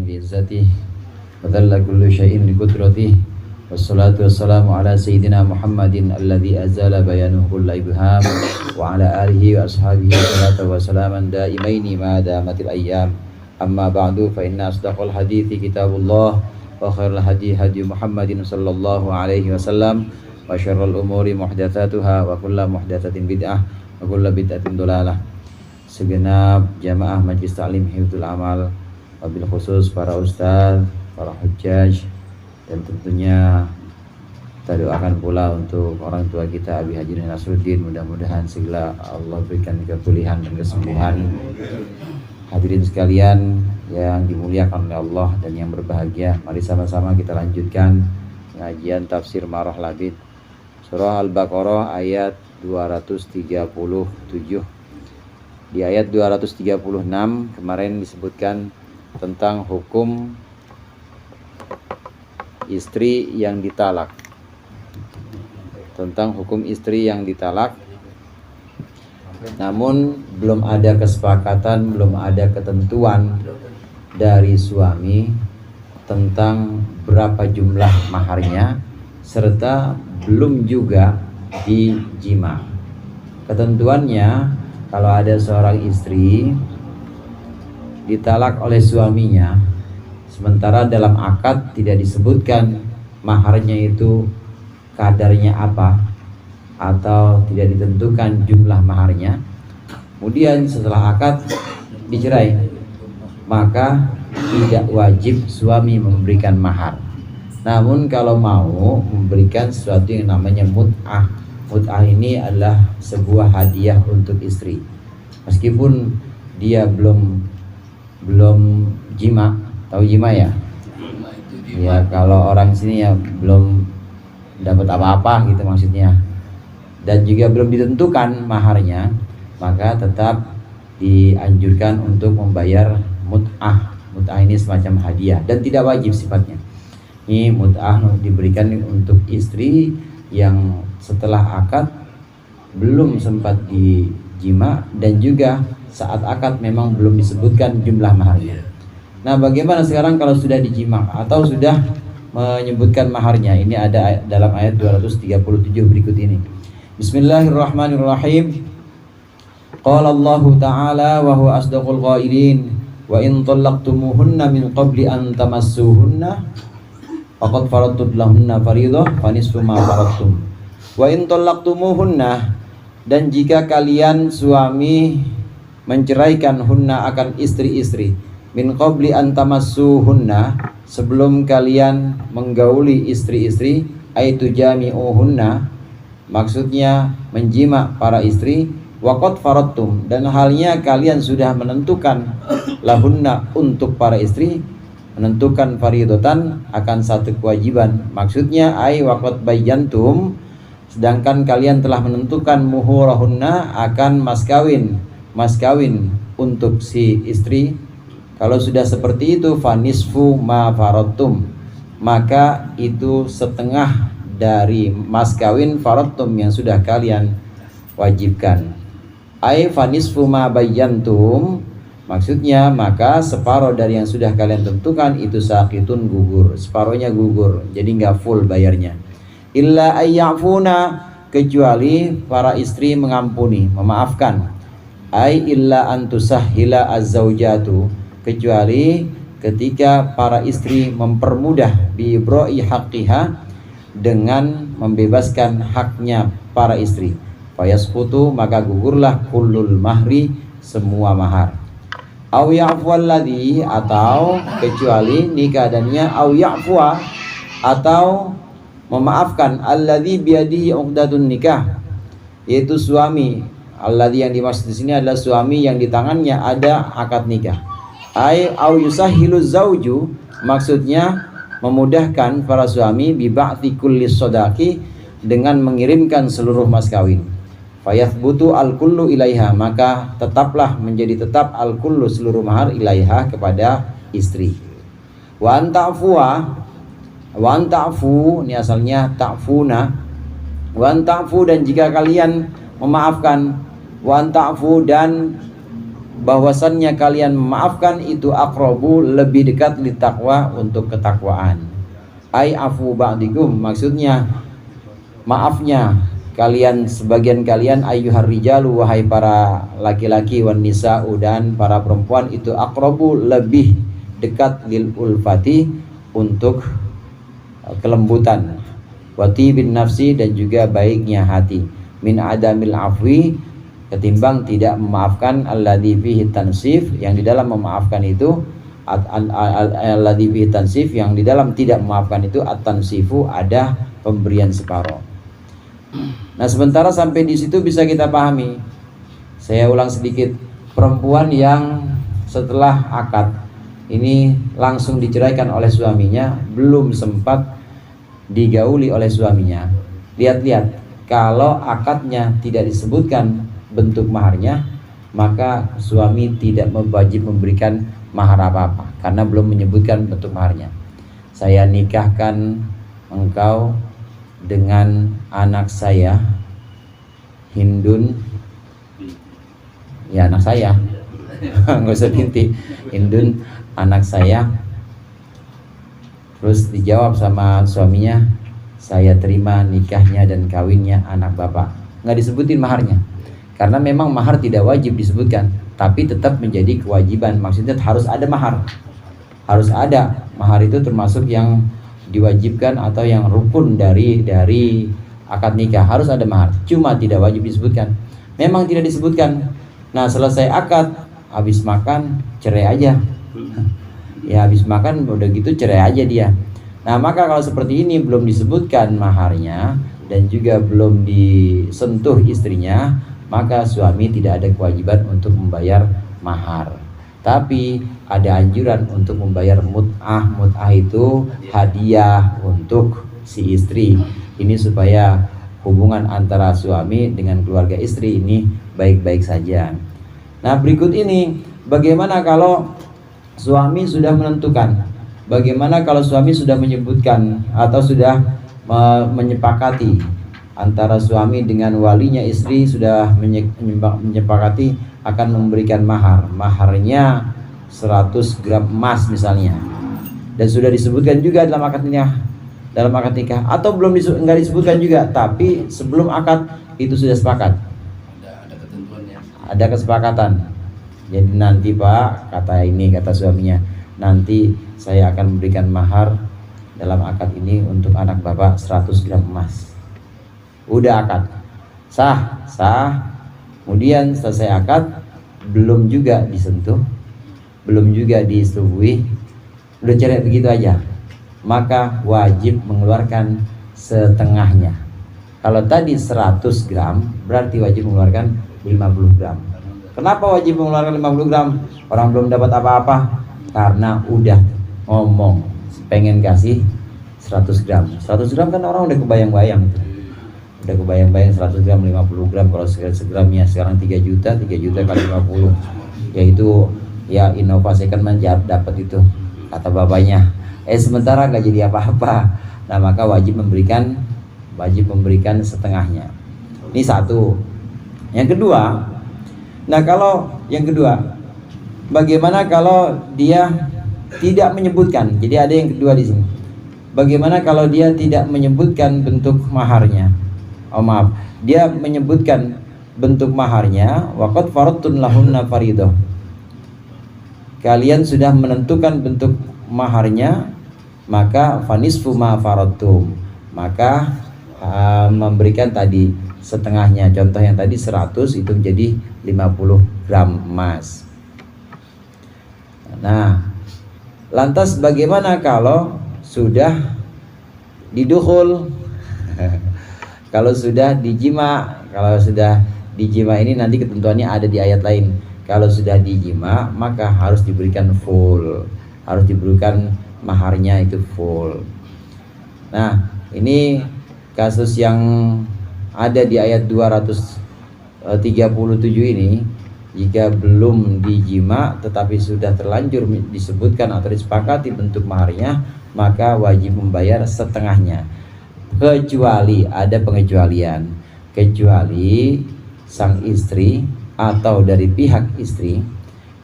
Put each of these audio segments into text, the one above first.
لعزته وذل كل شيء لقدرته والصلاة والسلام على سيدنا محمد الذي أزال بيانه كل إبهام وعلى آله وأصحابه صلاة وسلاما دائمين ما دامت الأيام أما بعد فإن أصدق الحديث كتاب الله وخير الهدي هدي محمد صلى الله عليه وسلم وشر الأمور محدثاتها وكل محدثة بدعة وكل بدعة ضلالة. Segenap jamaah Majlis Ta'lim Hifdzul Amal, wabil khusus para ustaz, para hujjaj, dan tentunya kita doakan pula untuk orang tua kita Abi Haji Nasruddin, mudah-mudahan segala Allah berikan kepulihan dan kesembuhan. Hadirin sekalian yang dimuliakan oleh Allah dan yang berbahagia, mari sama-sama kita lanjutkan pengajian tafsir Marah Labid Surah Al-Baqarah ayat 237. Di ayat 236 kemarin disebutkan tentang hukum istri yang ditalak. Tentang hukum istri yang ditalak. Namun belum ada kesepakatan, belum ada ketentuan dari suami tentang berapa jumlah maharnya, serta belum juga dijima. Ketentuannya, kalau ada seorang istri ditalak oleh suaminya, sementara dalam akad tidak disebutkan maharnya itu kadarnya apa, atau tidak ditentukan jumlah maharnya, kemudian setelah akad dicerai, maka tidak wajib suami memberikan mahar. Namun kalau mau memberikan sesuatu yang namanya mut'ah. Mut'ah ini adalah sebuah hadiah untuk istri. Meskipun dia belum jima, tahu jima ya? Ya, kalau orang sini ya belum dapat apa-apa gitu maksudnya. Dan juga belum ditentukan maharnya, maka tetap dianjurkan untuk membayar mut'ah. Mut'ah ini semacam hadiah dan tidak wajib sifatnya. Ini mut'ah diberikan untuk istri yang setelah akad belum sempat dijima dan juga saat akad memang belum disebutkan jumlah maharnya. Nah, bagaimana sekarang kalau sudah dijima atau sudah menyebutkan maharnya? Ini ada dalam ayat 237 berikut ini. Bismillahirrahmanirrahim. Qala Allah Ta'ala wa huwa asdaqul qailin wa in talaqtumuhunna min qabli an tamassuhunna faqad faradtum lahunna fariidah fa nisfu ma faradtum. Wa in talaqtumuhunna, dan jika kalian suami menceraikan hunna akan istri-istri, min qabli an tamassuhunna, sebelum kalian menggauli istri-istri, aitu jami'uhunna, maksudnya menjima para istri, waqad faradtum, dan halnya kalian sudah menentukan lahunna untuk para istri, menentukan faridatan akan satu kewajiban, maksudnya ai waqad bayyantum, sedangkan kalian telah menentukan muhurahunna akan mas kawin untuk si istri. Kalau sudah seperti itu, fanisfu ma faradtum, maka itu setengah dari mas kawin faradtum yang sudah kalian wajibkan. Ai fanisfu ma bayyantum, maksudnya maka separuh dari yang sudah kalian tentukan itu sakitun, gugur, separuhnya gugur, jadi nggak full bayarnya. Illa ayyafuna, kecuali para istri mengampuni, memaafkan. Ai illa antusahhila az-zaujatu, kecuali ketika para istri mempermudah biibra'i haqqiha, dengan membebaskan haknya para istri. Fayasqutu, maka gugurlah kullul mahri, semua mahar. Au ya'fu alladhi, atau kecuali nikah dannya, au ya'fuwa, atau memaafkan alladzi biyadihi uqdatun nikah, yaitu suami. Alladzi yang dimaksud di sini adalah suami yang di tangannya ada akad nikah. Ai au yusahhilu zauju, maksudnya memudahkan para suami bi ba'ti kulli sadaqi, dengan mengirimkan seluruh mas kawin. Fayathbutu al-kullu ilaiha, maka tetaplah menjadi tetap al-kullu, seluruh mahar, ilaiha, kepada istri. Wa anta'fuwa, wa anta'fu, ini asalnya ta'funa. Wa anta'fu, dan jika kalian memaafkan, wa anta'fu, dan bahwasannya kalian memaafkan itu aqrabu, lebih dekat li taqwa, untuk ketakwaan. Ai afu ba'dikum, maksudnya maafnya kalian, sebagian kalian, ayyuhar rijalu, wahai para laki-laki, wan nisa'u, dan para perempuan, itu aqrabu, lebih dekat lil ulfati, untuk kelembutan, wati bin nafsi, dan juga baiknya hati, min adamil afwi, ketimbang tidak memaafkan, alladzi fihi tansif, yang di dalam memaafkan itu alladzi fihi tansif, yang di dalam tidak memaafkan itu at-tansifu, ada pemberian separuh. Nah, sementara sampai di situ bisa kita pahami. Saya ulang sedikit, perempuan yang setelah akad ini langsung diceraikan oleh suaminya, belum sempat digauli oleh suaminya. Lihat-lihat, kalau akadnya tidak disebutkan bentuk maharnya, maka suami tidak wajib memberikan mahar apa-apa, karena belum menyebutkan bentuk maharnya. Saya nikahkan engkau dengan anak saya, Hindun, ya anak saya, nggak usah binti, Hindun anak saya. Terus dijawab sama suaminya, saya terima nikahnya dan kawinnya anak bapak. Nggak disebutin maharnya, karena memang mahar tidak wajib disebutkan, tapi tetap menjadi kewajiban. Maksudnya harus ada mahar, harus ada mahar, itu termasuk yang diwajibkan atau yang rukun dari akad nikah, harus ada mahar, cuma tidak wajib disebutkan. Memang tidak disebutkan. Nah, selesai akad, habis makan cerai aja. Ya habis makan udah gitu cerai aja dia. Nah, maka kalau seperti ini belum disebutkan maharnya dan juga belum disentuh istrinya, maka suami tidak ada kewajiban untuk membayar mahar. Tapi ada anjuran untuk membayar mut'ah. Mut'ah itu hadiah untuk si istri. Ini supaya hubungan antara suami dengan keluarga istri ini baik-baik saja. Nah, berikut ini bagaimana kalau suami sudah menentukan? Bagaimana kalau suami sudah menyebutkan atau sudah menyepakati antara suami dengan walinya istri, sudah menyepakati akan memberikan mahar. Maharnya 100 gram emas misalnya, dan sudah disebutkan juga dalam akad nikah, atau belum enggak disebutkan juga, tapi sebelum akad itu sudah sepakat, ada ketentuannya, ada kesepakatan. Jadi nanti Pak, kata suaminya, nanti saya akan memberikan mahar dalam akad ini untuk anak bapak 100 gram emas. Udah akad sah. Kemudian selesai akad, belum juga disentuh, belum juga disetujui, udah cerai begitu aja, maka wajib mengeluarkan setengahnya. Kalau tadi 100 gram, berarti wajib mengeluarkan 50 gram. Kenapa wajib mengeluarkan 50 gram? Orang belum dapat apa-apa, karena udah ngomong pengen kasih 100 gram. 100 gram kan orang udah kebayang-bayang, udah kebayang-bayang 100 gram, 50 gram. Kalau segramnya sekarang 3 juta kali 50, yaitu ya inovasi kan dapat itu, kata bapaknya. Sementara nggak jadi apa-apa. Nah, maka wajib memberikan setengahnya. Ini satu. Yang kedua, bagaimana kalau dia tidak menyebutkan? Jadi ada yang kedua di sini. Bagaimana kalau dia tidak menyebutkan bentuk maharnya? Dia menyebutkan bentuk maharnya, waqad faradtun lahunna faridah. Kalian sudah menentukan bentuk maharnya, maka fanisfu ma faradtum, maka memberikan tadi setengahnya. Contoh yang tadi 100 itu menjadi 50 gram emas. Nah, lantas bagaimana kalau sudah didukhul? Kalau sudah dijima, ini nanti ketentuannya ada di ayat lain. Kalau sudah dijima, maka harus diberikan full, harus diberikan maharnya itu full. Nah, ini kasus yang ada di ayat 237 ini. Jika belum dijima tetapi sudah terlanjur disebutkan atau disepakati bentuk maharnya, maka wajib membayar setengahnya. Kecuali ada pengecualian, kecuali sang istri atau dari pihak istri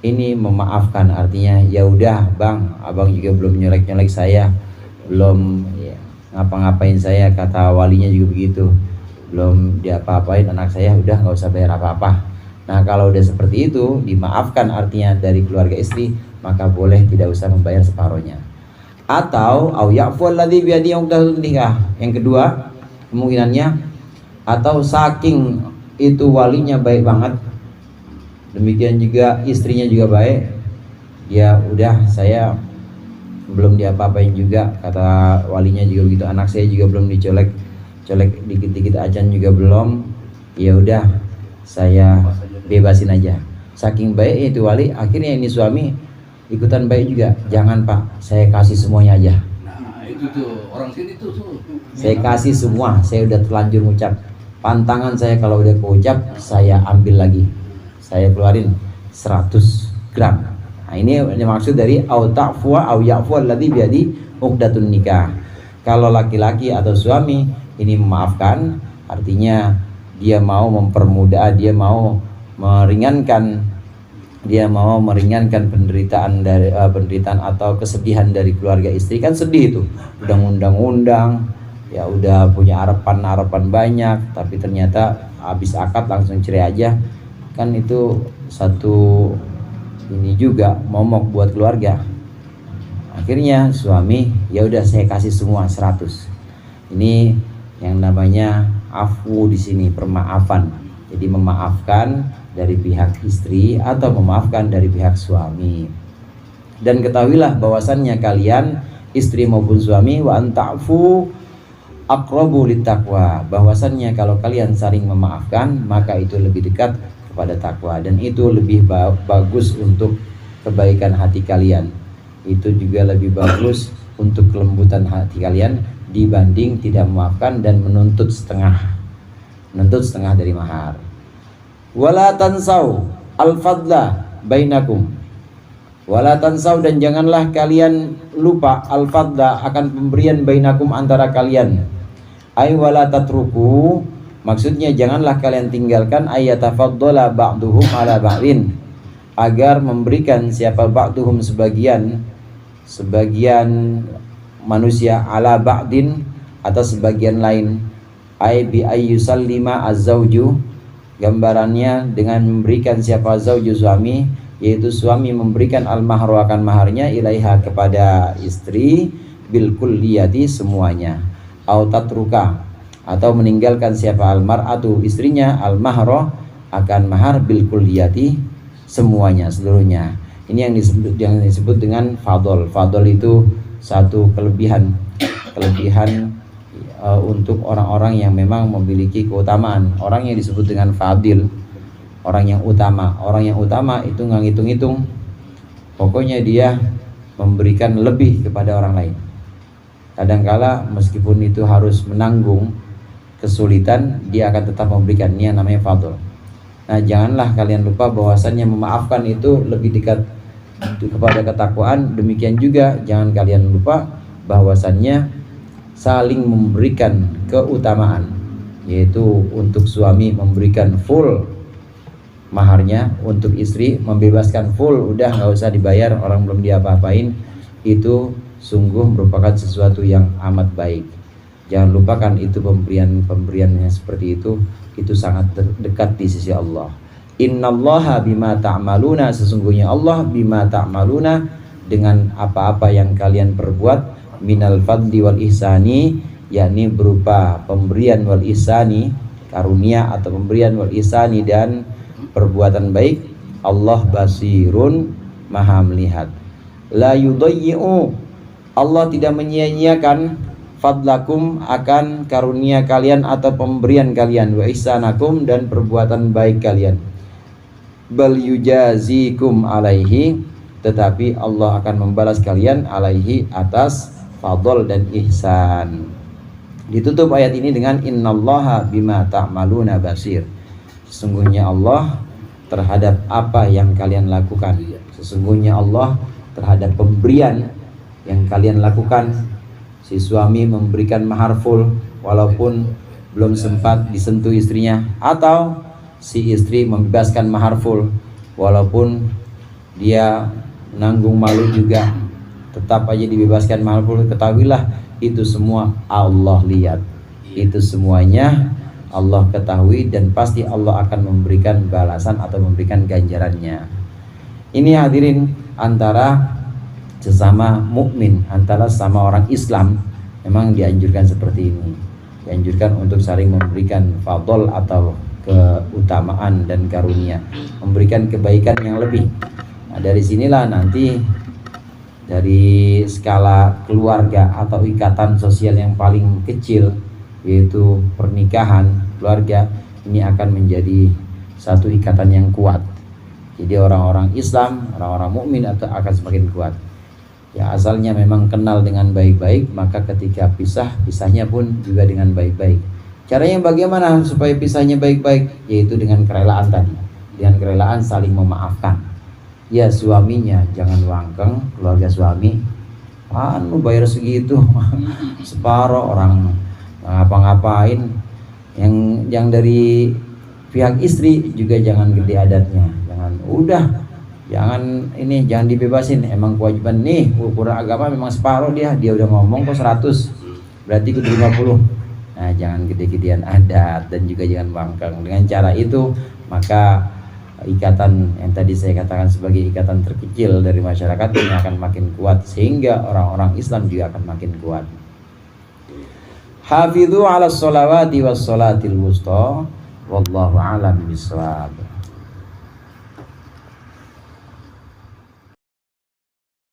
ini memaafkan, artinya ya udah bang, abang juga belum nyolek-nyolek saya, belum ya, ngapa-ngapain saya, kata walinya juga begitu, belum diapa-apain anak saya, udah nggak usah bayar apa-apa. Nah kalau udah seperti itu dimaafkan artinya dari keluarga istri, maka boleh tidak usah membayar separohnya. Atau au ya'fu alladzi biyadihi 'uqdatun nikah. Yang kedua kemungkinannya, atau saking itu walinya baik banget, demikian juga istrinya juga baik, ya udah saya belum diapa-apain juga, kata walinya juga begitu, anak saya juga belum dicolek dikit-dikit ajan juga belum, ya udah saya bebasin aja. Saking baik itu wali, akhirnya ini suami ikutan baik juga, jangan pak, saya kasih semuanya aja. Nah itu tuh orang sini tuh Saya kasih semua, saya udah terlanjur ngucap, pantangan saya kalau udah keucap saya ambil lagi, saya keluarin 100 gram. Nah ini maksud dari au ta'fuwa au ya'fu alladzi biyadi uqdatun nikah. Kalau laki-laki atau suami ini memaafkan, artinya dia mau mempermudah, dia mau meringankan penderitaan dari penderitaan atau kesedihan dari keluarga istri. Kan sedih itu, udah ngundang-undang, ya udah punya harapan banyak, tapi ternyata habis akad langsung cerai aja. Kan itu satu ini juga momok buat keluarga. Akhirnya suami, ya udah saya kasih semua 100. Ini yang namanya afu di sini, permaafan. Jadi memaafkan dari pihak istri atau memaafkan dari pihak suami. Dan ketahuilah bahwasannya kalian istri maupun suami, wa anta'fu aqrabu littaqwa, bahwasannya kalau kalian saling memaafkan maka itu lebih dekat kepada takwa, dan itu lebih bagus untuk kebaikan hati kalian. Itu juga lebih bagus untuk kelembutan hati kalian dibanding tidak memaafkan dan menuntut setengah dari mahar. Wala tansau al-fadla bainakum. Wala tansau, dan janganlah kalian lupa al-fadla akan pemberian bainakum antara kalian. Ay wala tatruku, maksudnya janganlah kalian tinggalkan ayatafaddala ba'duhum ala ba'din, agar memberikan siapa ba'duhum sebagian manusia ala ba'din atas sebagian lain. Ay bi ayyusallima az-zawju, gambarannya dengan memberikan siapa zauju suami, yaitu suami memberikan al-mahru akan maharnya ilaiha kepada istri bil kulliyati semuanya, au tatruka, atau meninggalkan siapa al-mar'atu istrinya al-mahru akan mahar bil kulliyati semuanya, seluruhnya. Ini yang disebut dengan fadl. Fadl itu satu kelebihan untuk orang-orang yang memang memiliki keutamaan. Orang yang disebut dengan fadil, orang yang utama. Orang yang utama itu nggak ngitung-ngitung, pokoknya dia memberikan lebih kepada orang lain. Kadangkala meskipun itu harus menanggung kesulitan, dia akan tetap memberikan. Ini yang namanya fadl. Nah janganlah kalian lupa bahwasannya memaafkan itu lebih dekat kepada ketakwaan. Demikian juga jangan kalian lupa bahwasannya saling memberikan keutamaan, yaitu untuk suami memberikan full maharnya, untuk istri membebaskan full, udah nggak usah dibayar, orang belum diapa-apain. Itu sungguh merupakan sesuatu yang amat baik. Jangan lupakan itu, pemberiannya seperti itu sangat dekat di sisi Allah. Innallaha bima ta'maluna, sesungguhnya Allah bima ta'maluna, dengan apa-apa yang kalian perbuat, minal fadli wal ihsani, yakni berupa pemberian wal ihsani, karunia atau pemberian wal ihsani dan perbuatan baik. Allah basirun, maha melihat. La yudayyi'u, Allah tidak menyia-nyiakan fadlakum akan karunia kalian atau pemberian kalian, wa ihsanakum dan perbuatan baik kalian. Bal yujazikum alaihi, tetapi Allah akan membalas kalian alaihi atas fadl dan ihsan. Ditutup ayat ini dengan innallaha bima ta'maluna basir. Sesungguhnya Allah terhadap apa yang kalian lakukan. Sesungguhnya Allah terhadap pemberian yang kalian lakukan. Si suami memberikan mahar full walaupun belum sempat disentuh istrinya, atau si istri membebaskan mahar full walaupun dia menanggung malu juga, tetap aja dibebaskan malu. Ketahuilah itu semua Allah lihat, itu semuanya Allah ketahui, dan pasti Allah akan memberikan balasan atau memberikan ganjarannya. Ini hadirin antara sesama mukmin, antara sama orang Islam, memang dianjurkan seperti ini. Dianjurkan untuk saling memberikan fadl atau keutamaan dan karunia, memberikan kebaikan yang lebih. Nah, dari sinilah nanti dari skala keluarga atau ikatan sosial yang paling kecil, yaitu pernikahan keluarga, ini akan menjadi satu ikatan yang kuat. Jadi orang-orang Islam, orang-orang mukmin akan semakin kuat. Ya, asalnya memang kenal dengan baik-baik, maka ketika pisah, pisahnya pun juga dengan baik-baik. Caranya bagaimana supaya pisahnya baik-baik? Yaitu dengan kerelaan tadi, dengan kerelaan saling memaafkan. Ya, suaminya jangan wangkeng, keluarga suami, lu bayar segitu, separuh orang ngapa-ngapain. Yang dari pihak istri juga jangan gede adatnya, jangan jangan dibebasin. Emang kewajiban nih, ukuran agama memang separuh, dia udah ngomong kok 100, berarti kudu 50. Nah, jangan gede-gedean adat dan juga jangan wangkeng. Dengan cara itu maka ikatan yang tadi saya katakan sebagai ikatan terkecil dari masyarakat ini akan makin kuat, sehingga orang-orang Islam juga akan makin kuat. Hafidhu ala sholawati was sholatil wusta, wallahu a'lam bishawab.